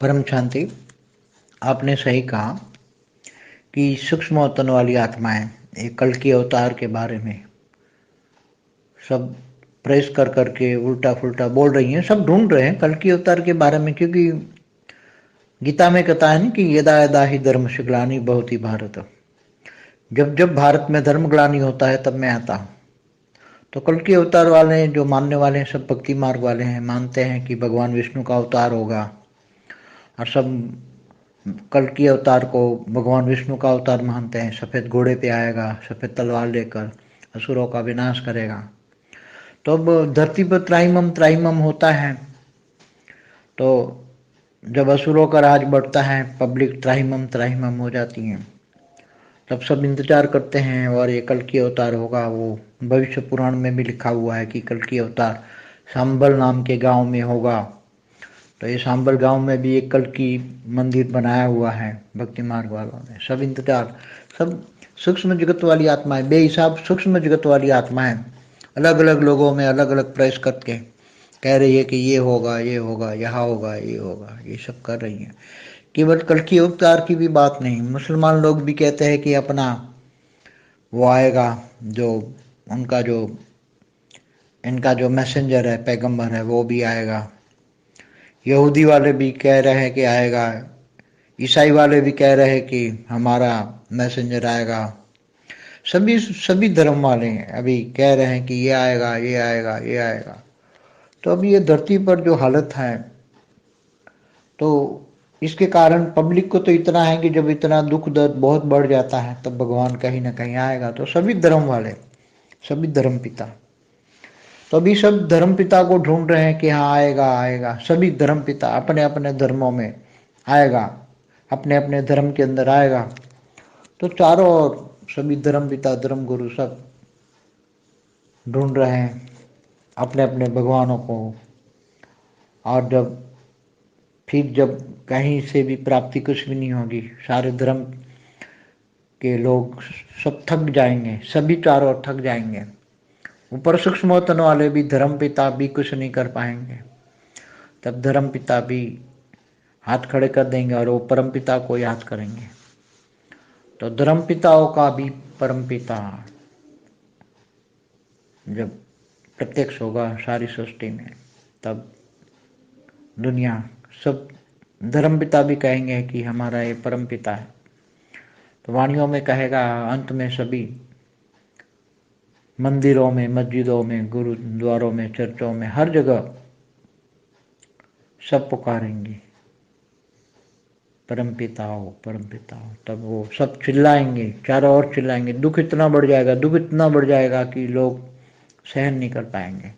परम शांति। आपने सही कहा कि सूक्ष्म तन वाली आत्माएं एक कल की अवतार के बारे में सब प्रेस कर करके उल्टा फुल्टा बोल रही हैं। सब ढूंढ रहे हैं कल की अवतार के बारे में, क्योंकि गीता में कहता है ना कि यदा यदा ही धर्म ग्लानि भवति भारत। जब जब भारत में धर्म ग्लानि होता है तब मैं आता हूँ। तो कल की अवतार वाले जो मानने वाले हैं, सब भक्ति मार्ग वाले हैं, मानते हैं कि भगवान विष्णु का अवतार होगा और सब कल की अवतार को भगवान विष्णु का अवतार मानते हैं। सफ़ेद घोड़े पे आएगा, सफ़ेद तलवार लेकर असुरों का विनाश करेगा। तो अब धरती पर त्राहिमम त्राहिमम होता है। तो जब असुरों का राज बढ़ता है, पब्लिक त्राहिमम त्राहिमम हो जाती है, तब सब इंतजार करते हैं। और ये कल की अवतार होगा। वो भविष्य पुराण में भी लिखा हुआ है कि कल की अवतार सांबल नाम के गांव में होगा। तो ये सांबल गांव में भी एक कल की मंदिर बनाया हुआ है भक्ति मार्ग वालों ने। सब इंतजार, सब सूक्ष्म जगत वाली आत्माएं, बेहिसाब सूक्ष्म जगत वाली आत्माएं अलग अलग लोगों में अलग अलग प्रयास करके कह रही है कि ये होगा, ये होगा, यहाँ होगा, ये होगा, ये सब कर रही हैं। केवल कल की अवतार की भी बात नहीं, मुसलमान लोग भी कहते हैं कि अपना वो आएगा, जो उनका जो इनका जो मैसेंजर है, पैगंबर है, वो भी आएगा। यहूदी वाले भी कह रहे हैं कि आएगा, ईसाई वाले भी कह रहे हैं कि हमारा मैसेंजर आएगा। सभी सभी धर्म वाले अभी कह रहे हैं कि ये आएगा, ये आएगा, ये आएगा। तो अभी ये धरती पर जो हालत है, तो इसके कारण पब्लिक को तो इतना है कि जब इतना दुख दर्द बहुत बढ़ जाता है तब भगवान कहीं ना कहीं आएगा। तो सभी धर्म वाले, सभी धर्म पिता, तो अभी सब धर्म पिता को ढूंढ रहे हैं कि हाँ आएगा, आएगा। सभी धर्म पिता अपने अपने धर्मों में आएगा, अपने अपने धर्म के अंदर आएगा। तो चारों ओर सभी धर्म पिता, धर्म गुरु सब ढूंढ रहे हैं अपने अपने भगवानों को। और जब कहीं से भी प्राप्ति कुछ भी नहीं होगी, सारे धर्म के लोग सब थक जाएंगे, सभी चारों ओर थक जाएंगे। ऊपर सूक्ष्म तन वाले भी, धर्म पिता भी कुछ नहीं कर पाएंगे। तब धर्म पिता भी हाथ खड़े कर देंगे और वो परम पिता को याद करेंगे। तो धर्म पिताओं का भी परम पिता जब प्रत्यक्ष होगा सारी सृष्टि में, तब दुनिया सब धर्म पिता भी कहेंगे कि हमारा ये परम पिता है। तो वाणियों में कहेगा, अंत में सभी मंदिरों में, मस्जिदों में, गुरुद्वारों में, चर्चों में, हर जगह सब पुकारेंगे परम पिता हो, परम पिता हो। तब वो सब चिल्लाएंगे, चारों ओर चिल्लाएंगे। दुख इतना बढ़ जाएगा, दुख इतना बढ़ जाएगा कि लोग सहन नहीं कर पाएंगे।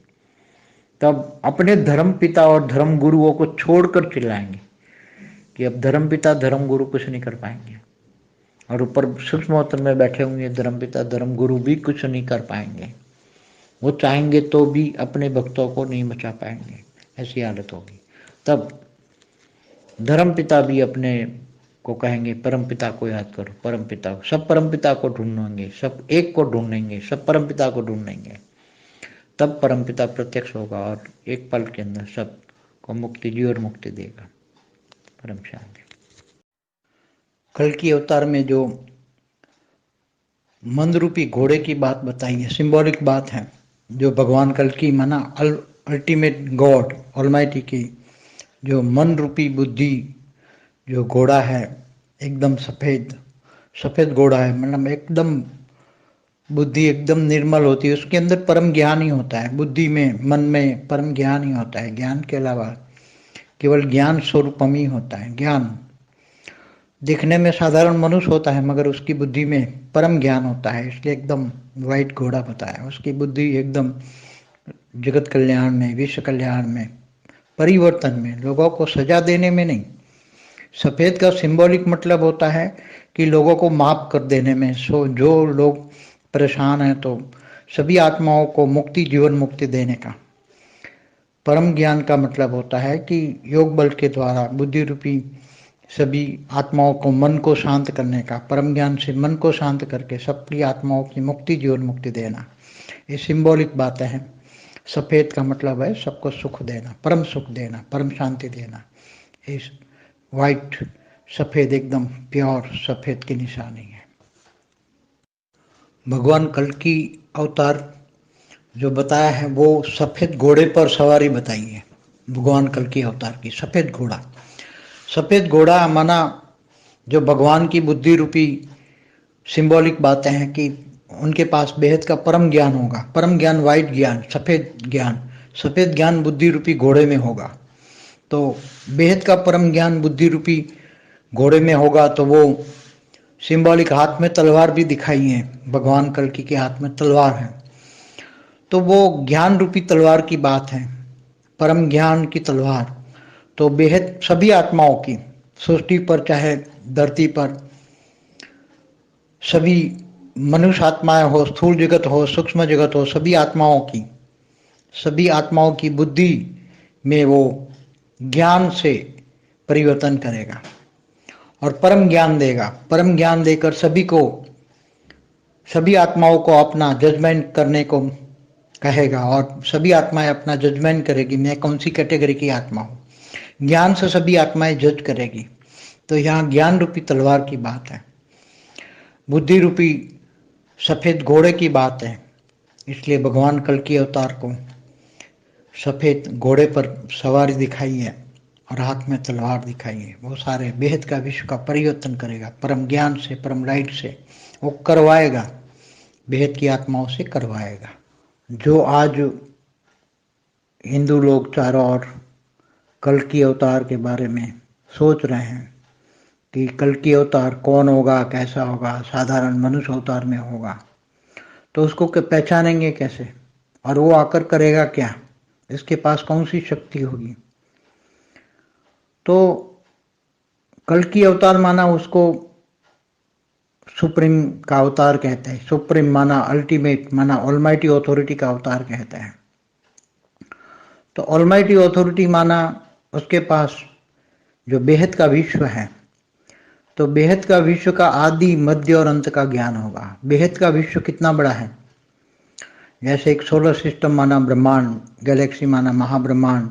तब अपने धर्म पिता और धर्म गुरुओं को छोड़कर चिल्लाएंगे कि अब धर्म पिता, धर्म गुरु कुछ नहीं कर पाएंगे। और ऊपर सूक्ष्म अवतार में बैठे हुए धर्म पिता, धर्म गुरु भी कुछ नहीं कर पाएंगे। वो चाहेंगे तो भी अपने भक्तों को नहीं बचा पाएंगे, ऐसी हालत होगी। तब धर्म पिता भी अपने को कहेंगे परम पिता को याद करो, परम पिता को। सब परम पिता को ढूंढेंगे, सब एक को ढूंढेंगे, सब परम पिता को ढूंढेंगे। तब परम पिता प्रत्यक्ष होगा और एक पल के अंदर सब को मुक्ति, जीवन मुक्ति देगा। परम शांति। कल की अवतार में जो मन रूपी घोड़े की बात बताई है, सिंबॉलिक बात है। जो भगवान कल की माना अल्टीमेट गॉड ऑलमाइटी की जो मन रूपी बुद्धि, जो घोड़ा है एकदम सफ़ेद सफ़ेद घोड़ा है, मतलब एकदम बुद्धि एकदम निर्मल होती है। उसके अंदर परम ज्ञान ही होता है। बुद्धि में, मन में परम ज्ञान ही होता है। ज्ञान के अलावा केवल ज्ञान स्वरूपम ही होता है। ज्ञान दिखने में साधारण मनुष्य होता है, मगर उसकी बुद्धि में परम ज्ञान होता है। इसलिए एकदम वाइट घोड़ा बताया। उसकी बुद्धि एकदम जगत कल्याण में, विश्व कल्याण में, परिवर्तन में, लोगों को सजा देने में नहीं। सफ़ेद का सिंबॉलिक मतलब होता है कि लोगों को माफ कर देने में। सो जो लोग परेशान हैं, तो सभी आत्माओं को मुक्ति, जीवन मुक्ति देने का। परम ज्ञान का मतलब होता है कि योग बल के द्वारा बुद्धि रूपी सभी आत्माओं को, मन को शांत करने का। परम ज्ञान से मन को शांत करके सबकी आत्माओं की मुक्ति, जीवन मुक्ति देना। ये सिंबॉलिक बातें हैं। सफ़ेद का मतलब है सबको सुख देना, परम सुख देना, परम शांति देना। इस वाइट, सफेद, एकदम प्योर सफेद की निशानी है। भगवान कल्कि अवतार जो बताया है वो सफेद घोड़े पर सवारी बताई है। भगवान कल्कि अवतार की सफेद घोड़ा, सफेद घोड़ा माना जो भगवान की बुद्धि रूपी सिंबॉलिक बातें हैं कि उनके पास बेहद का परम ज्ञान होगा। परम ज्ञान, वाइट ज्ञान, सफेद ज्ञान बुद्धि रूपी घोड़े में होगा। तो बेहद का परम ज्ञान बुद्धि रूपी घोड़े में होगा तो वो सिंबॉलिक हाथ में तलवार भी दिखाई है। भगवान कल्कि के हाथ में तलवार है, तो वो ज्ञान रूपी तलवार की बात है, परम ज्ञान की तलवार। तो बेहद सभी आत्माओं की, सृष्टि पर चाहे धरती पर, सभी मनुष्य आत्माएं हो, स्थूल जगत हो, सूक्ष्म जगत हो, सभी आत्माओं की बुद्धि में वो ज्ञान से परिवर्तन करेगा और परम ज्ञान देगा। परम ज्ञान देकर सभी आत्माओं को अपना जजमेंट करने को कहेगा और सभी आत्माएं अपना जजमेंट करेगी, मैं कौन सी कैटेगरी की आत्मा हूं। ज्ञान से सभी आत्माएं जज करेगी। तो यहाँ ज्ञान रूपी तलवार की बात है, बुद्धि रूपी सफेद घोड़े की बात है। इसलिए भगवान कल्कि अवतार को सफेद घोड़े पर सवारी दिखाई है और हाथ में तलवार दिखाई है। वो सारे बेहद का विश्व का परिवर्तन करेगा, परम ज्ञान से, परम लाइट से वो करवाएगा, बेहद की आत्माओं से करवाएगा। जो आज हिंदू लोग चारों ओर कल्कि अवतार के बारे में सोच रहे हैं कि कल्कि अवतार कौन होगा, कैसा होगा, साधारण मनुष्य अवतार में होगा, तो उसको पहचानेंगे कैसे और वो आकर करेगा क्या, इसके पास कौन सी शक्ति होगी। तो कल्कि अवतार माना उसको सुप्रीम का अवतार कहते हैं। सुप्रीम माना अल्टीमेट, माना ऑलमाइटी अथॉरिटी का अवतार कहते हैं। तो ऑलमाइटी अथॉरिटी माना उसके पास जो बेहद का विश्व है, तो बेहद का विश्व का आदि, मध्य और अंत का ज्ञान होगा। बेहद का विश्व कितना बड़ा है, जैसे एक सोलर सिस्टम माना ब्रह्मांड, गैलेक्सी माना महाब्रह्मांड,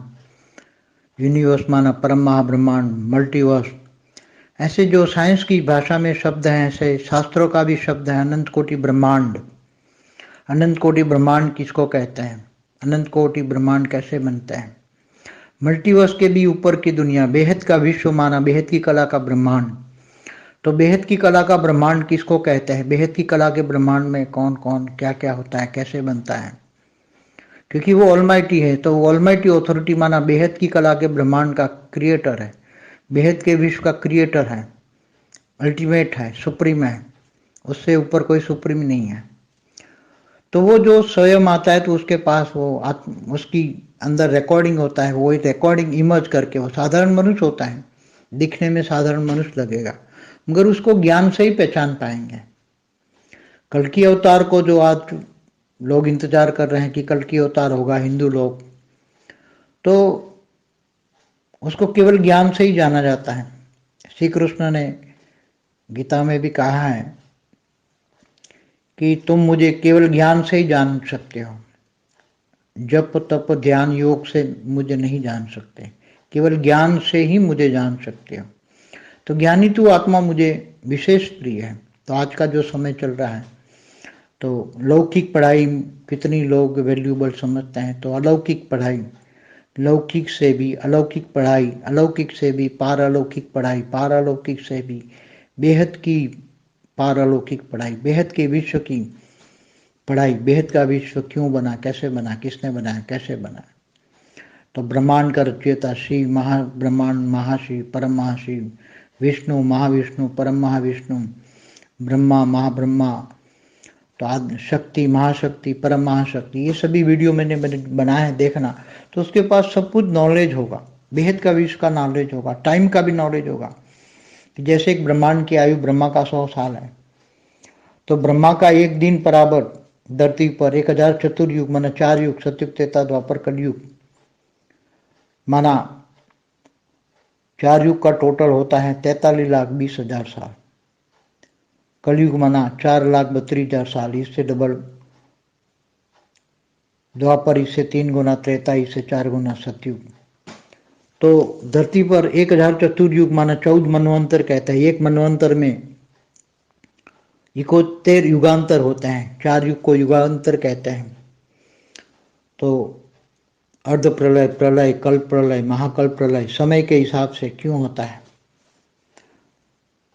यूनिवर्स माना परम महाब्रह्मांड, मल्टीवर्स, ऐसे जो साइंस की भाषा में शब्द हैं, ऐसे शास्त्रों का भी शब्द है अनंत कोटि ब्रह्मांड। अनंत कोटि ब्रह्मांड किसको कहते हैं, अनंत कोटि ब्रह्मांड कैसे बनते हैं। मल्टीवर्स के भी ऊपर की दुनिया, बेहद का विश्व माना बेहद की कला का ब्रह्मांड। तो बेहद की कला का ब्रह्मांड किसको कहते हैं, बेहद की कला के ब्रह्मांड में कौन कौन क्या क्या होता है, कैसे बनता है, क्योंकि वो ऑलमाइटी है। तो ऑलमाइटी अथॉरिटी माना बेहद की कला के ब्रह्मांड का क्रिएटर है, बेहद के विश्व का क्रिएटर है, अल्टीमेट है, सुप्रीम है, उससे ऊपर कोई सुप्रीम नहीं है। तो वो जो स्वयं आता है तो उसके पास वो उसकी अंदर रिकॉर्डिंग होता है, वो रिकॉर्डिंग इमर्ज करके, वो साधारण मनुष्य होता है, दिखने में साधारण मनुष्य लगेगा, मगर उसको ज्ञान से ही पहचान पाएंगे। कल्कि अवतार को जो आज लोग इंतजार कर रहे हैं कि कल्कि अवतार होगा, हिंदू लोग, तो उसको केवल ज्ञान से ही जाना जाता है। श्री कृष्ण ने गीता में भी कहा है कि तुम मुझे केवल ज्ञान से ही जान सकते हो, जप तप ध्यान योग से मुझे नहीं जान सकते, केवल ज्ञान से ही मुझे जान सकते हो। तो ज्ञानी तू आत्मा मुझे विशेष प्रिय है। तो आज का जो समय चल रहा है, तो लौकिक पढ़ाई कितनी लोग वैल्यूबल समझते हैं, तो अलौकिक पढ़ाई, लौकिक से भी अलौकिक पढ़ाई, अलौकिक से भी पारलौकिक पढ़ाई, पारलौकिक से भी बेहद की पारलौकिक पढ़ाई, बेहद के विश्व की पढ़ाई। बेहद का विश्व क्यों बना, कैसे बना, किसने बनाया, कैसे बना। तो ब्रह्मांड का रचयिता शिव, महाब्रह्मांड, महाशिव, परम महाशिव, विष्णु, महाविष्णु, परम महाविष्णु, ब्रह्मा, महाब्रह्मा, तो आदि शक्ति, महाशक्ति, परम महाशक्ति, ये सभी वीडियो मैंने बनाए हैं, देखना। तो उसके पास सब कुछ नॉलेज होगा, बेहद का विश्व का नॉलेज होगा, टाइम का भी नॉलेज होगा। जैसे एक ब्रह्मांड की आयु ब्रह्मा का 100 साल है, तो ब्रह्मा का एक दिन बराबर धरती पर 1000 चतुर्युग माना 4 युग, सतयुग, त्रेता, द्वापर, कलयुग माना 4 युग का टोटल होता है 43,20,000 साल। कलयुग माना 4,32,000 साल, इससे डबल द्वापर, इससे 3 गुना त्रेता, इससे 4 गुना सतयुग। तो धरती पर 1000 चतुर्युग माना 14 मनवंतर कहता है। एक मनवंतर में 71 युगांतर होते हैं, 4 युग को युगांतर कहते हैं। तो अर्ध प्रलय, प्रलय, कल्प प्रलय, महाकल्प प्रलय समय के हिसाब से क्यों होता है?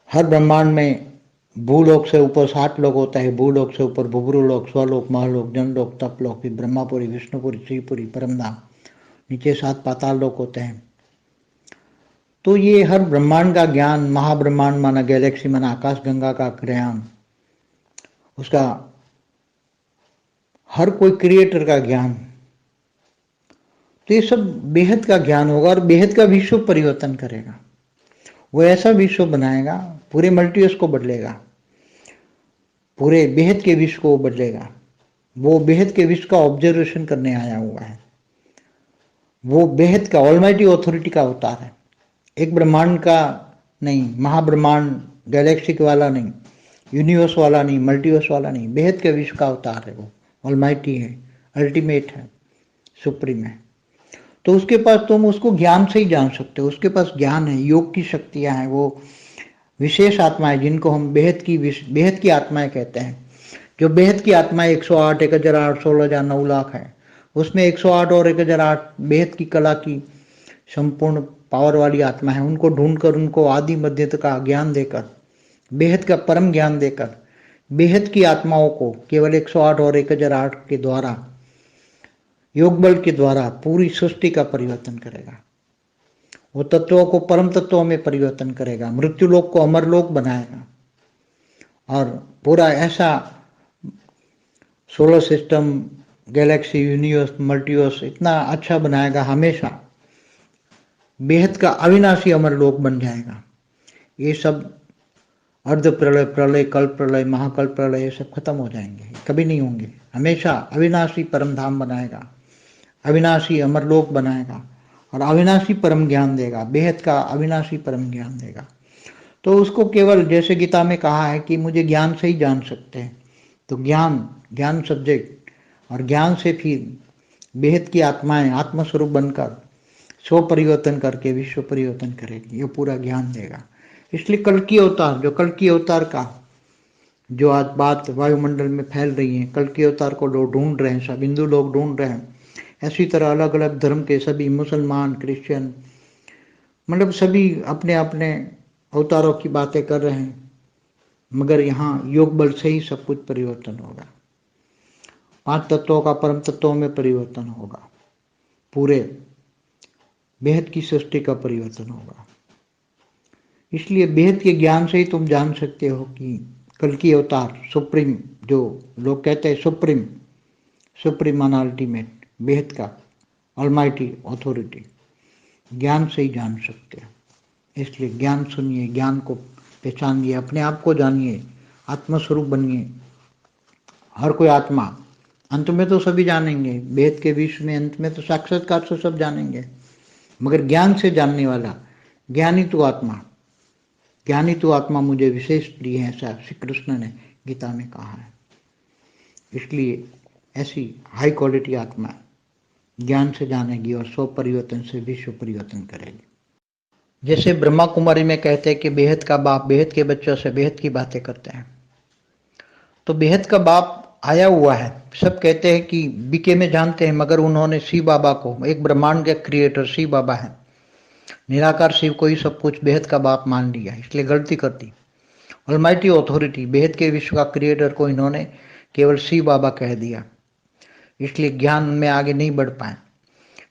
हर ब्रह्मांड में भूलोक से ऊपर 60 लोक होता है, भूलोक से ऊपर भुभुरुलोक, स्वलोक, महलोक, जनलोक, तपलोक, फिर ब्रह्मापुरी, विष्णुपुरी, श्रीपुरी, परमधाम, नीचे 7 पाताल लोक होते हैं। तो ये हर ब्रह्मांड का ज्ञान, महाब्रह्मांड माना गैलेक्सी माना आकाश गंगा का ज्ञान, उसका हर कोई क्रिएटर का ज्ञान, तो ये सब बेहद का ज्ञान होगा और बेहद का विश्व परिवर्तन करेगा। वो ऐसा विश्व बनाएगा, पूरे मल्टीवर्स को बदलेगा, पूरे बेहद के विश्व को बदलेगा। वो बेहद के विश्व का ऑब्जर्वेशन करने आया हुआ है। वो बेहद का ऑलमाइटी ऑथोरिटी का अवतार है। एक ब्रह्मांड का नहीं, महाब्रह्मांड गैलेक्सी वाला नहीं, यूनिवर्स वाला नहीं, मल्टीवर्स वाला नहीं, बेहद के विश्व का अवतार है। वो ऑलमाइटी है, अल्टीमेट है, सुप्रीम है। तो उसके पास तुम उसको ज्ञान से ही जान सकते हो। उसके पास ज्ञान है, योग की शक्तियां हैं, वो विशेष आत्माएं जिनको हम बेहद की आत्माएं कहते हैं। जो बेहद की आत्माएं 108, 1008, 16,000, 9 लाख है, उसमें 108 और 1008 बेहद की कला की संपूर्ण पावर वाली आत्मा है। उनको ढूंढकर, उनको आदि मध्य का ज्ञान देकर, बेहद का परम ज्ञान देकर, बेहद की आत्माओं को केवल 108 और 1008 के द्वारा, योग बल के द्वारा पूरी सृष्टि का परिवर्तन करेगा। वो तत्वों को परम तत्वों में परिवर्तन करेगा, मृत्यु लोक को अमर लोक बनाएगा और पूरा ऐसा solar system, Galaxy, universe, multiverse इतना अच्छा बनाएगा, हमेशा बेहद का अविनाशी अमर लोक बन जाएगा। ये सब अर्ध प्रलय, प्रलय, कल्प प्रलय, महाकल्प प्रलय ये सब खत्म हो जाएंगे, कभी नहीं होंगे। हमेशा अविनाशी परम धाम बनाएगा, अविनाशी अमरलोक बनाएगा और अविनाशी परम ज्ञान देगा, बेहद का अविनाशी परम ज्ञान देगा। तो उसको केवल जैसे गीता में कहा है कि मुझे ज्ञान से ही जान सकते हैं, तो ज्ञान सब्जेक्ट, और ज्ञान से फिर बेहद की आत्माएं आत्मस्वरूप बनकर स्व परिवर्तन करके विश्व परिवर्तन करेगी, ये पूरा ज्ञान देगा। इसलिए कल की अवतार, जो कल की अवतार का जो आज बात वायुमंडल में फैल रही है, कल के अवतार को लोग ढूंढ रहे हैं, सब हिंदू लोग ढूंढ रहे हैं, ऐसी तरह अलग अलग धर्म के सभी मुसलमान, क्रिश्चियन, मतलब सभी अपने अपने अवतारों की बातें कर रहे हैं। मगर यहाँ योग बल से ही सब कुछ परिवर्तन होगा। 5 तत्वों का परम तत्वों में परिवर्तन होगा, पूरे बेहद की सृष्टि का परिवर्तन होगा। इसलिए बेहद के ज्ञान से ही तुम जान सकते हो कि कल की अवतार सुप्रीम, जो लोग कहते हैं सुप्रीम माना अल्टीमेट, बेहद का ऑलमाइटी ऑथोरिटी, ज्ञान से ही जान सकते हैं। इसलिए ज्ञान सुनिए, ज्ञान को पहचानिए, अपने आप को जानिए, आत्मस्वरूप बनिए। हर कोई आत्मा, अंत में तो सभी जानेंगे, वेद के विश्व में अंत में तो साक्षात्कार से सब जानेंगे, मगर ज्ञान से जानने वाला ज्ञानी तो आत्मा मुझे विशेष प्रिय है, ऐसा श्री कृष्ण ने गीता में कहा है। इसलिए ऐसी हाई क्वालिटी आत्मा ज्ञान से जानेगी और स्व परिवर्तन से विश्व परिवर्तन करेगी। जैसे ब्रह्मा कुमारी में कहते हैं कि बेहद का बाप बेहद के बच्चों से बेहद की बातें करते हैं, तो बेहद का बाप आया हुआ है। सब कहते हैं कि बीके में जानते हैं, मगर उन्होंने शिव बाबा को, एक ब्रह्मांड के क्रिएटर शिव बाबा है, निराकार शिव को ही सब कुछ बेहद का बाप मान लिया, इसलिए गलती कर दी। ऑलमाइटी ऑथोरिटी, बेहद के विश्व का क्रिएटर को इन्होंने केवल शिव बाबा कह दिया, इसलिए ज्ञान में आगे नहीं बढ़ पाए।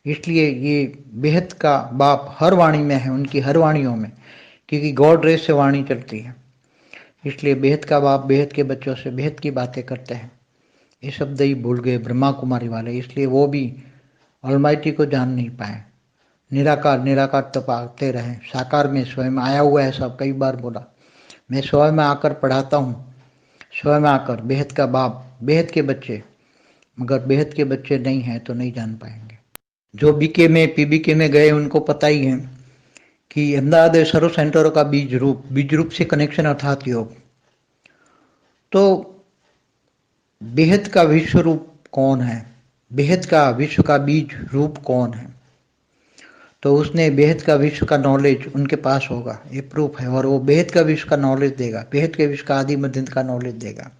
इसलिए ये बेहद का बाप हर वाणी में है, उनकी हर वाणियों में, क्योंकि गॉड रेस से वाणी चलती है। इसलिए बेहद का बाप बेहद के बच्चों से बेहद की बातें करते हैं। ये शब्द ही भूल गए ब्रह्मा कुमारी वाले, इसलिए वो भी ऑलमाइटी को जान नहीं पाए। निराकार निराकार तपाते रहे, साकार में स्वयं आया हुआ है। सब कई बार बोला, मैं स्वयं आकर पढ़ाता हूँ, स्वयं आकर बेहद का बाप बेहद के बच्चे, मगर बेहद के बच्चे नहीं हैं तो नहीं जान पाएंगे। जो बीके में पीबीके में गए उनको पता ही है कि अहमदाबाद सर्व सेंटरों का बीज रूप से कनेक्शन अर्थात योग। तो बेहद का विश्व रूप कौन है, बेहद का विश्व का बीज रूप कौन है, तो उसने बेहद का विश्व का नॉलेज उनके पास होगा, ये प्रूफ है। और वो बेहद का विश्व का नॉलेज देगा, बेहद के विश्व का आदि मध्यंत का नॉलेज देगा।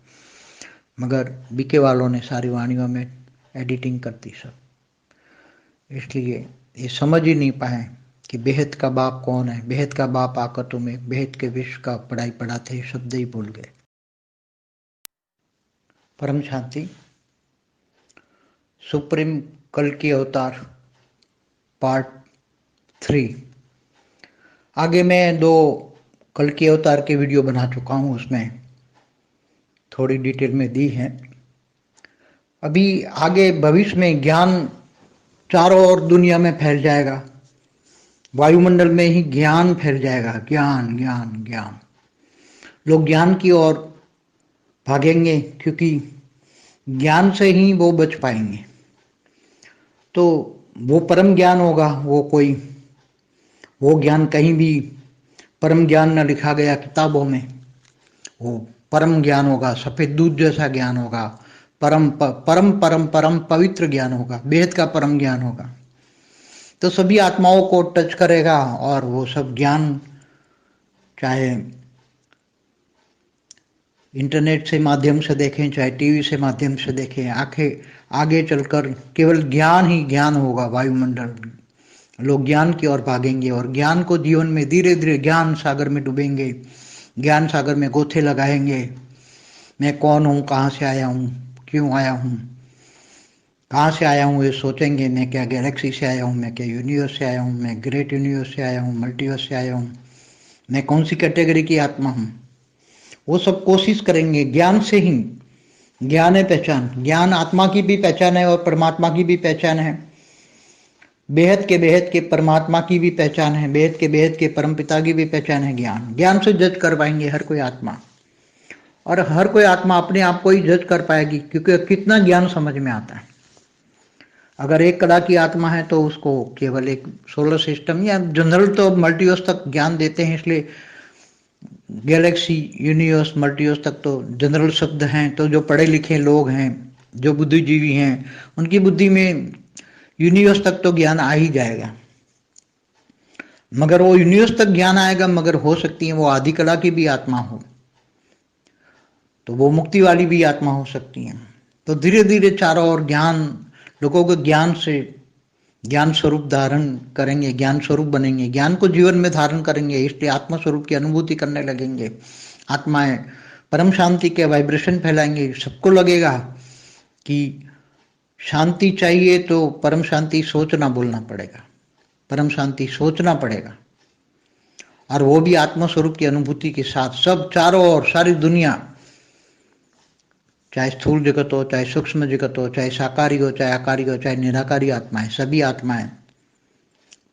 मगर बीके वालों ने सारी वाणियों में एडिटिंग कर दी सब, इसलिए ये समझ ही नहीं पाए कि बेहद का बाप कौन है। बेहद का बाप आकर तुम्हें बेहद के विश्व का पढ़ाई पढ़ाते शब्द ही भूल गए। परम शांति सुप्रीम कल की अवतार पार्ट 3। आगे मैं 2 कल की अवतार के वीडियो बना चुका हूँ, उसमें थोड़ी डिटेल में दी है। अभी आगे भविष्य में ज्ञान चारों ओर दुनिया में फैल जाएगा, वायुमंडल में ही ज्ञान फैल जाएगा। ज्ञान ज्ञान ज्ञान, लोग ज्ञान की ओर भागेंगे, क्योंकि ज्ञान से ही वो बच पाएंगे। तो वो परम ज्ञान होगा, वो ज्ञान कहीं भी परम ज्ञान न लिखा गया किताबों में। वो परम ज्ञान होगा, सफेद दूध जैसा ज्ञान होगा, परम परम परम परम पवित्र ज्ञान होगा, बेहद का परम ज्ञान होगा। तो सभी आत्माओं को टच करेगा, और वो सब ज्ञान चाहे इंटरनेट से माध्यम से देखें, चाहे टीवी से माध्यम से देखें, आगे चलकर केवल ज्ञान ही ज्ञान होगा वायुमंडल। लोग ज्ञान की ओर भागेंगे और ज्ञान को जीवन में धीरे धीरे ज्ञान सागर में डूबेंगे, ज्ञान सागर में गोते लगाएंगे। मैं कौन हूँ, कहाँ से आया हूँ, क्यों आया हूँ, कहाँ से आया हूँ ये सोचेंगे। मैं क्या गैलेक्सी से आया हूँ, मैं क्या यूनिवर्स से आया हूँ, मैं ग्रेट यूनिवर्स से आया हूँ, मल्टीवर्स से आया हूँ, मैं कौन सी कैटेगरी की आत्मा हूँ। वो सब कोशिश करेंगे ज्ञान से ही। ज्ञान है पहचान, ज्ञान आत्मा की भी पहचान है और परमात्मा की भी पहचान है। बेहद के परमात्मा की भी पहचान है, बेहद के परमपिता की भी पहचान है। ज्ञान से जज कर पाएंगे हर कोई आत्मा, और हर कोई आत्मा अपने आप को ही जज कर पाएगी, क्योंकि कितना ज्ञान समझ में आता है। अगर 1 कला की आत्मा है तो उसको केवल एक सोलर सिस्टम या जनरल तो मल्टीवर्स तक ज्ञान देते हैं, इसलिए गैलेक्सी यूनिवर्स मल्टीवर्स तक तो जनरल शब्द हैं। तो जो पढ़े लिखे लोग हैं, जो बुद्धिजीवी हैं, उनकी बुद्धि में यूनिवर्स तक तो ज्ञान आ ही जाएगा। मगर वो यूनिवर्स तक ज्ञान आएगा, मगर हो सकती है वो आदि कला की भी आत्मा हो, तो वो मुक्ति वाली भी आत्मा हो सकती है। तो धीरे धीरे चारों ओर ज्ञान, लोगों को ज्ञान से ज्ञान स्वरूप धारण करेंगे, ज्ञान स्वरूप बनेंगे, ज्ञान को जीवन में धारण करेंगे, इसलिए आत्मा स्वरूप की अनुभूति करने लगेंगे। आत्माएं परम शांति के वाइब्रेशन फैलाएंगे। सबको लगेगा कि शांति चाहिए तो परम शांति सोचना बोलना पड़ेगा, परम शांति सोचना पड़ेगा, और वो भी आत्मा स्वरूप की अनुभूति के साथ। सब चारों ओर सारी दुनिया, चाहे स्थूल जगत हो, चाहे सूक्ष्म जगत हो, चाहे साकारी हो, चाहे आकारी हो, चाहे निराकारी आत्माएं, सभी आत्माएं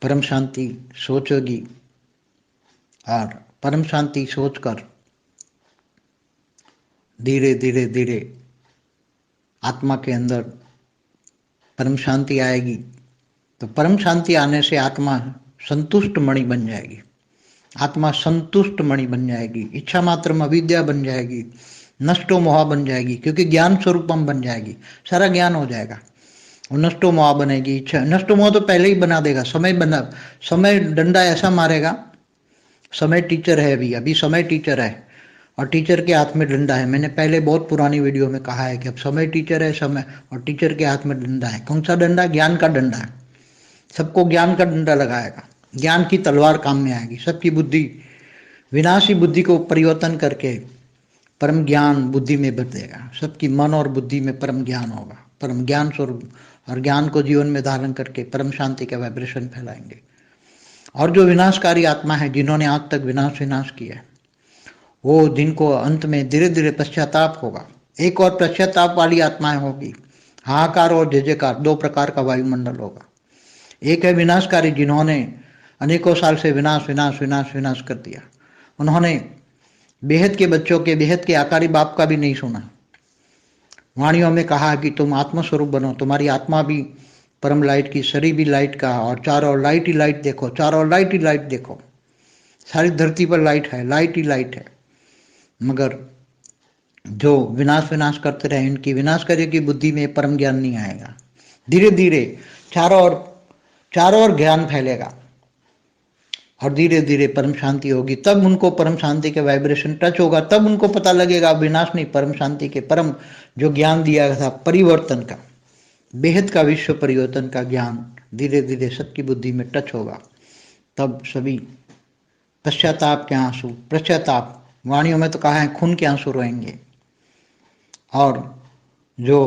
परम शांति सोचेगी, और परम शांति सोचकर धीरे धीरे धीरे आत्मा के अंदर परम शांति आएगी। तो परम शांति आने से आत्मा संतुष्ट मणि बन जाएगी, आत्मा संतुष्ट मणि बन जाएगी, इच्छा मात्र अविद्या बन जाएगी, नष्टो मोहा बन जाएगी, क्योंकि ज्ञान स्वरूपम बन जाएगी। सारा ज्ञान हो जाएगा, वो नष्टो मोहा बनेगी। इच्छा नष्टो मोहा तो पहले ही बना देगा। समय डंडा ऐसा मारेगा। समय टीचर है, अभी समय टीचर है, और टीचर के हाथ में डंडा है। मैंने पहले बहुत पुरानी वीडियो में कहा है कि अब समय टीचर है, समय और टीचर के हाथ में डंडा है। कौन सा डंडा? ज्ञान का डंडा है। सबको ज्ञान का डंडा लगाएगा, ज्ञान की तलवार काम में आएगी। सबकी बुद्धि, विनाशी बुद्धि को परिवर्तन करके परम ज्ञान बुद्धि में भर देगा। सबकी मन और बुद्धि में परम ज्ञान होगा, परम ज्ञान स्वरूप, और ज्ञान को जीवन में धारण करके परम शांति का वाइब्रेशन फैलाएंगे। और जो विनाशकारी आत्मा है, जिन्होंने आज तक विनाश किया है, वो दिन को अंत में धीरे धीरे पश्चाताप होगा। एक और पश्चाताप वाली आत्माएं होगी, हाहाकार और जय जयकार, 2 प्रकार का वायुमंडल होगा। एक है विनाशकारी, जिन्होंने अनेकों साल से विनाश विनाश विनाश विनाश कर दिया। उन्होंने बेहद के बच्चों के, बेहद के आकारी बाप का भी नहीं सुना। वाणियों में कहा कि तुम आत्मस्वरूप बनो, तुम्हारी आत्मा भी परम लाइट की, शरीर भी लाइट का, और चारों लाइट ही लाइट देखो, चारों लाइट ही लाइट देखो। सारी धरती पर लाइट है, लाइट ही लाइट है। मगर जो विनाश करते रहे, इनकी विनाशकारी की बुद्धि में परम ज्ञान नहीं आएगा। धीरे धीरे चारों ओर ज्ञान फैलेगा और धीरे धीरे परम शांति होगी। तब उनको परम शांति के वाइब्रेशन टच होगा, तब उनको पता लगेगा विनाश नहीं, परम शांति के परम जो ज्ञान दिया गया था परिवर्तन का, बेहद का विश्व परिवर्तन का ज्ञान धीरे धीरे सबकी बुद्धि में टच होगा। तब सभी पश्चाताप के आंसू, पश्चाताप वाणियों में तो कहा है खून के आंसू रोएंगे। और जो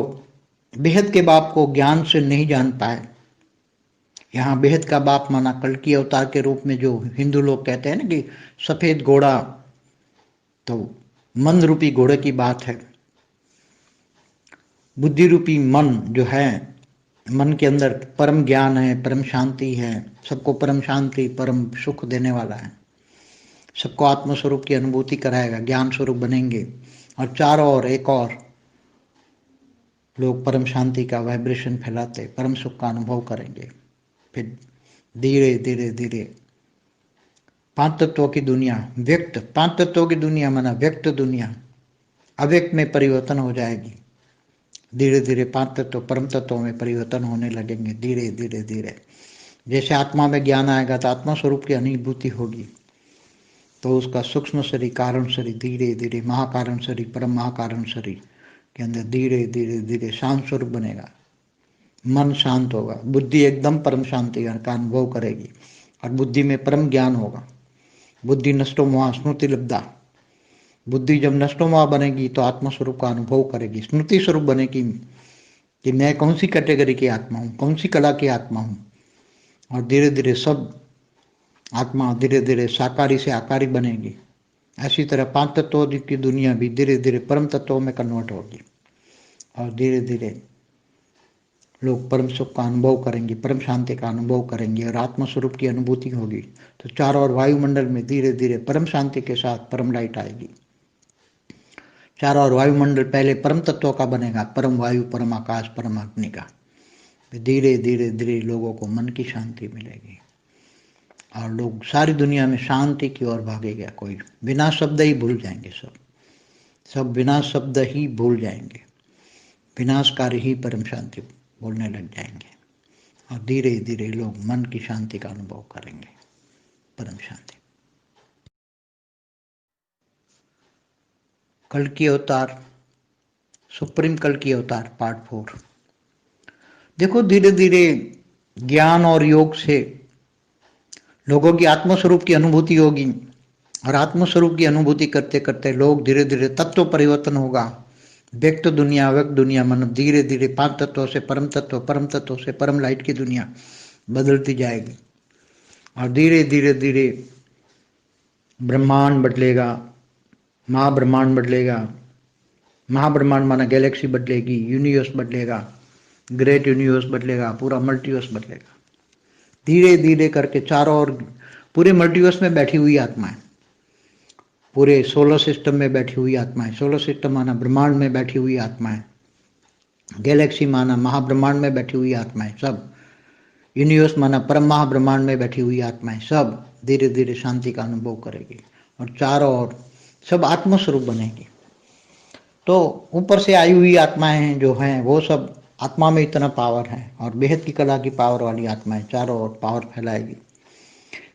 बेहद के बाप को ज्ञान से नहीं जान पाए, यहाँ बेहद का बाप माना कल्कि अवतार के रूप में जो हिंदू लोग कहते हैं ना कि सफेद घोड़ा, तो मन रूपी घोड़े की बात है। बुद्धि रूपी मन जो है, मन के अंदर परम ज्ञान है, परम शांति है, सबको परम शांति परम सुख देने वाला है, सबको आत्मस्वरूप की अनुभूति कराएगा, ज्ञान स्वरूप बनेंगे। और चारों ओर एक और लोग परम शांति का वाइब्रेशन फैलाते परम सुख का अनुभव करेंगे। फिर धीरे धीरे धीरे पांच तत्वों की दुनिया, व्यक्त पांच तत्वों की दुनिया माना व्यक्त दुनिया अव्यक्त में परिवर्तन हो जाएगी। धीरे धीरे पांच तत्व परम तत्वों में परिवर्तन होने लगेंगे। धीरे धीरे धीरे जैसे आत्मा में ज्ञान आएगा तो आत्मा स्वरूप की अनुभूति होगी, तो उसका सूक्ष्म शरीर, कारण शरीर, धीरे धीरे महाकारण शरीर, परम महाकारण शरीर के अंदर धीरे धीरे धीरे शांत स्वरूप बनेगा। मन शांत होगा, बुद्धि एकदम परम शांति का अनुभव करेगी और बुद्धि में परम ज्ञान होगा। बुद्धि नष्टो मोह स्मृति लब्धा, बुद्धि जब नष्टो मोह बनेगी तो आत्मा स्वरूप का अनुभव करेगी, स्मृति स्वरूप बनेगी कि मैं कौन सी कैटेगरी की आत्मा हूँ, कौन सी कला की आत्मा हूँ। और धीरे धीरे सब आत्मा धीरे धीरे साकारी से आकारी बनेगी। ऐसी तरह पांच तत्वों की दुनिया भी धीरे धीरे परम तत्वों में कन्वर्ट होगी और धीरे धीरे लोग परम सुख का अनुभव करेंगे, परम शांति का अनुभव करेंगे और आत्म स्वरूप की अनुभूति होगी। तो चारों ओर वायुमंडल में धीरे धीरे परम शांति के साथ परम लाइट आएगी। चारों ओर वायुमंडल पहले परम तत्वों का बनेगा, परम वायु, परम आकाश, परम अग्नि का। धीरे धीरे धीरे लोगों को मन की शांति मिलेगी और लोग सारी दुनिया में शांति की ओर भागेगा। कोई बिना शब्द ही भूल जाएंगे, सब बिना शब्द ही भूल जाएंगे, विनाशकारी ही परम शांति बोलने लग जाएंगे और धीरे धीरे लोग मन की शांति का अनुभव करेंगे, परम शांति। कल्कि अवतार, सुप्रीम कल्कि अवतार पार्ट 4। देखो धीरे धीरे ज्ञान और योग से लोगों की आत्मस्वरूप की अनुभूति होगी और आत्मस्वरूप की अनुभूति करते करते लोग धीरे धीरे तत्व परिवर्तन होगा। व्यक्त दुनिया, अव्यक्त दुनिया, मन धीरे धीरे पांच तत्वों से परम तत्व, परम तत्वों से परम लाइट की दुनिया बदलती जाएगी और धीरे धीरे धीरे ब्रह्मांड बदलेगा, महाब्रह्मांड बदलेगा। महाब्रह्मांड माना गैलेक्सी बदलेगी, यूनिवर्स बदलेगा, ग्रेट यूनिवर्स बदलेगा, पूरा मल्टीवर्स बदलेगा। धीरे धीरे करके चारों ओर पूरे मल्टीवर्स में बैठी हुई आत्माएं, पूरे सोलर सिस्टम में बैठी हुई आत्माएं, सोलर सिस्टम माना ब्रह्मांड में बैठी हुई आत्माएं, गैलेक्सी माना महाब्रह्मांड में बैठी हुई आत्माएं, सब यूनिवर्स माना परम महाब्रह्मांड में बैठी हुई आत्माएं, सब धीरे धीरे शांति का अनुभव करेगी और चारों ओर सब आत्मस्वरूप बनेगी। तो ऊपर से आई हुई आत्माएं हैं जो हैं, वो सब आत्मा में इतना पावर है और बेहद की कला की पावर वाली आत्माएं चारों ओर पावर फैलाएगी।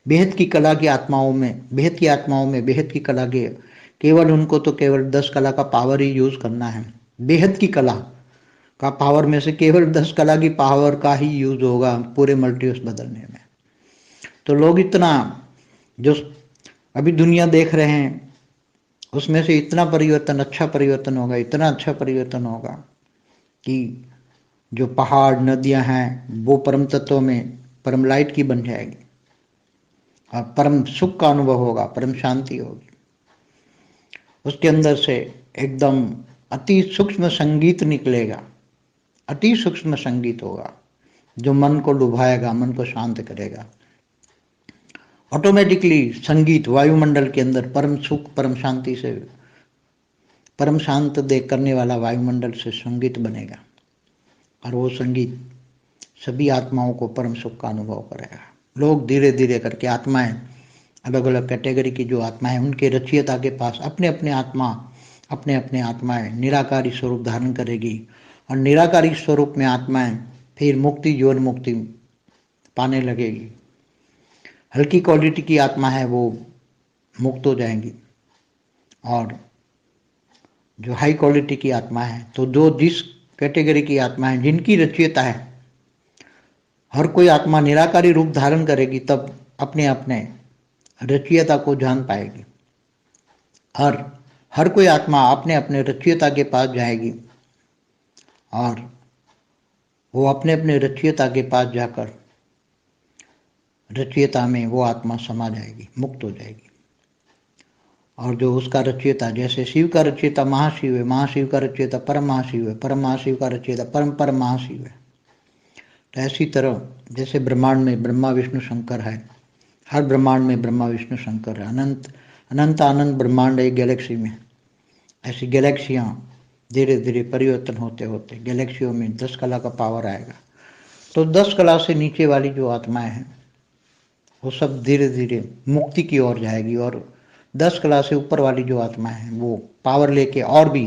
बेहद की कला की आत्माओं में, बेहद की आत्माओं में बेहद की कला के केवल उनको तो केवल 10 कला का पावर ही यूज करना है। बेहद की कला का पावर में से केवल 10 कला की पावर का ही यूज होगा पूरे मल्टीवर्स बदलने में। तो लोग इतना जो अभी दुनिया देख रहे हैं उसमें से इतना परिवर्तन, अच्छा परिवर्तन होगा, इतना अच्छा परिवर्तन होगा कि जो पहाड़ नदियां हैं वो परम तत्वों में परम लाइट की बन जाएगी और परम सुख का अनुभव होगा, परम शांति होगी। उसके अंदर से एकदम अति सूक्ष्म संगीत निकलेगा, अति सूक्ष्म संगीत होगा जो मन को लुभाएगा, मन को शांत करेगा। ऑटोमेटिकली संगीत वायुमंडल के अंदर परम सुख, परम शांति से, परम शांत देख करने वाला वायुमंडल से संगीत बनेगा और वो संगीत सभी आत्माओं को परम सुख का अनुभव करेगा। लोग धीरे धीरे करके आत्माएं, अलग अलग कैटेगरी की जो आत्माएं, उनके रचयिता के पास अपने अपने आत्माएं निराकारी स्वरूप धारण करेगी और निराकारी स्वरूप में आत्माएं फिर मुक्ति, जीवन मुक्ति पाने लगेगी। हल्की क्वालिटी की आत्मा है वो मुक्त हो जाएंगी, और जो हाई क्वालिटी की आत्मा है, तो जो जिस कैटेगरी की आत्मा है, जिनकी रचयिता है, हर कोई आत्मा निराकारी रूप धारण करेगी तब अपने अपने रचयिता को जान पाएगी। हर कोई आत्मा अपने अपने रचयिता के पास जाएगी, और वो अपने अपने रचयिता के पास जाकर रचयिता में वो आत्मा समा जाएगी, मुक्त हो जाएगी। और जो उसका रचयिता, जैसे शिव का रचयिता महाशिव है, महाशिव का रचयिता परम महाशिव है, परम महाशिव का रचयिता परम परम महाशिव है, तो ऐसी तरह जैसे ब्रह्मांड में ब्रह्मा विष्णु शंकर है, हर ब्रह्मांड में ब्रह्मा विष्णु शंकर है, अनंत अनंत अनंत ब्रह्मांड है गैलेक्सी में। ऐसी गैलेक्सियाँ धीरे धीरे परिवर्तन होते होते गैलेक्सियों में 10 कला का पावर आएगा। तो 10 कला से नीचे वाली जो आत्माएं हैं वो सब धीरे धीरे मुक्ति की ओर जाएगी, और 10 कला से ऊपर वाली जो आत्माएं हैं वो पावर लेके और भी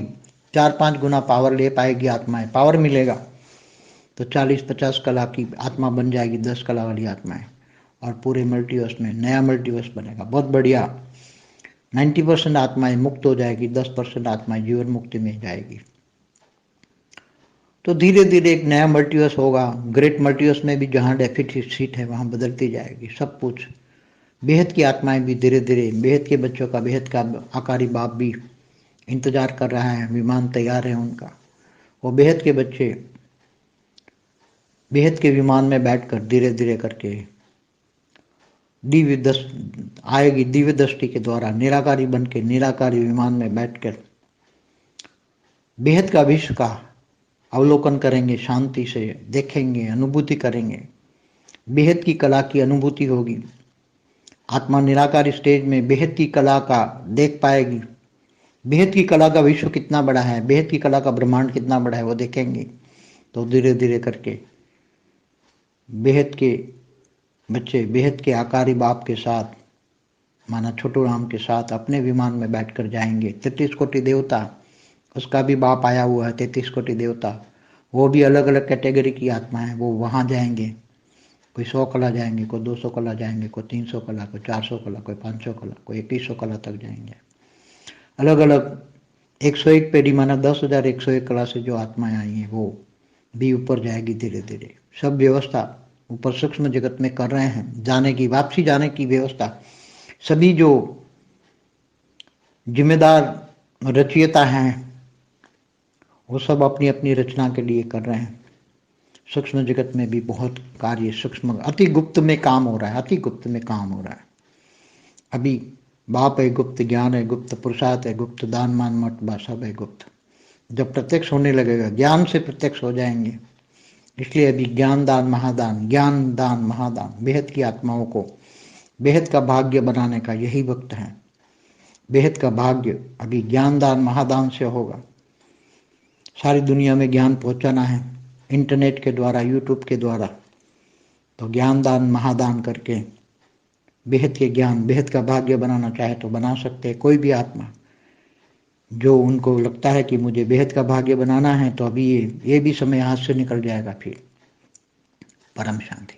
4-5 गुना पावर ले पाएगी। आत्माएं पावर मिलेगा तो 40-50 कला की आत्मा बन जाएगी, 10 कला वाली आत्माएं, और पूरे मल्टीवर्स में नया मल्टीवर्स बनेगा, बहुत बढ़िया। 90% आत्माएं मुक्त हो जाएगी, 10% आत्माएं जीवन मुक्ति में जाएगी। तो धीरे धीरे एक नया मल्टीवर्स होगा। ग्रेट मल्टीवर्स में भी जहाँ डेफिसिट है वहाँ बदलती जाएगी सब कुछ। बेहद की आत्माएं भी धीरे धीरे, बेहद के बच्चों का, बेहद का आकारी बाप भी इंतजार कर रहा है, विमान तैयार है उनका। वो बेहद के बच्चे बेहद के विमान में बैठकर धीरे धीरे करके दिव्य दृष्टि के द्वारा निराकारी बन के निराकारी विमान में बैठकर बेहद का विश्व का अवलोकन करेंगे, शांति से देखेंगे, अनुभूति करेंगे, बेहद की कला की अनुभूति होगी। आत्मा निराकारी स्टेज में बेहद की कला का देख पाएगी। बेहद की कला का विश्व कितना बड़ा है, बेहद की कला का ब्रह्मांड कितना बड़ा है वो देखेंगे। तो धीरे धीरे करके बेहद के बच्चे बेहद के आकारी बाप के साथ, माना छोटू राम के साथ, अपने विमान में बैठकर जाएंगे। 33 कोटि देवता, उसका भी बाप आया हुआ है, 33 कोटि देवता, वो भी अलग अलग कैटेगरी की आत्मा है, वो वहाँ जाएंगे। कोई 100 कला जाएंगे, कोई 200 कला जाएंगे, कोई 300 कला, कोई 400 कला, कोई 500 कला, कोई 2100 कला तक जाएंगे। अलग अलग 101 पेढ़ी, माना 10,101 कला से जो आत्माएं आई हैं वो भी ऊपर जाएगी धीरे धीरे। सब व्यवस्था ऊपर सूक्ष्म जगत में कर रहे हैं, जाने की, वापसी जाने की व्यवस्था। सभी जो जिम्मेदार रचयिता हैं वो सब अपनी अपनी रचना के लिए कर रहे हैं। सूक्ष्म जगत में भी बहुत कार्य सूक्ष्म अति गुप्त में काम हो रहा है, अति गुप्त में काम हो रहा है। अभी बाप है गुप्त, ज्ञान है गुप्त, पुरुषार्थ है गुप्त, दान मान मर्तबा सब है गुप्त। जब प्रत्यक्ष होने लगेगा, ज्ञान से प्रत्यक्ष हो जाएंगे। इसलिए अभी ज्ञान दान महादान, ज्ञान दान महादान, बेहद की आत्माओं को बेहद का भाग्य बनाने का यही वक्त है। बेहद का भाग्य अभी ज्ञान दान महादान से होगा। सारी दुनिया में ज्ञान पहुंचाना है इंटरनेट के द्वारा, यूट्यूब के द्वारा। तो ज्ञान दान महादान करके बेहद के ज्ञान, बेहद का भाग्य बनाना चाहे तो बना सकते हैं। कोई भी आत्मा जो उनको लगता है कि मुझे बेहद का भाग्य बनाना है, तो अभी ये भी समय हाथ से निकल जाएगा। फिर परम शांति।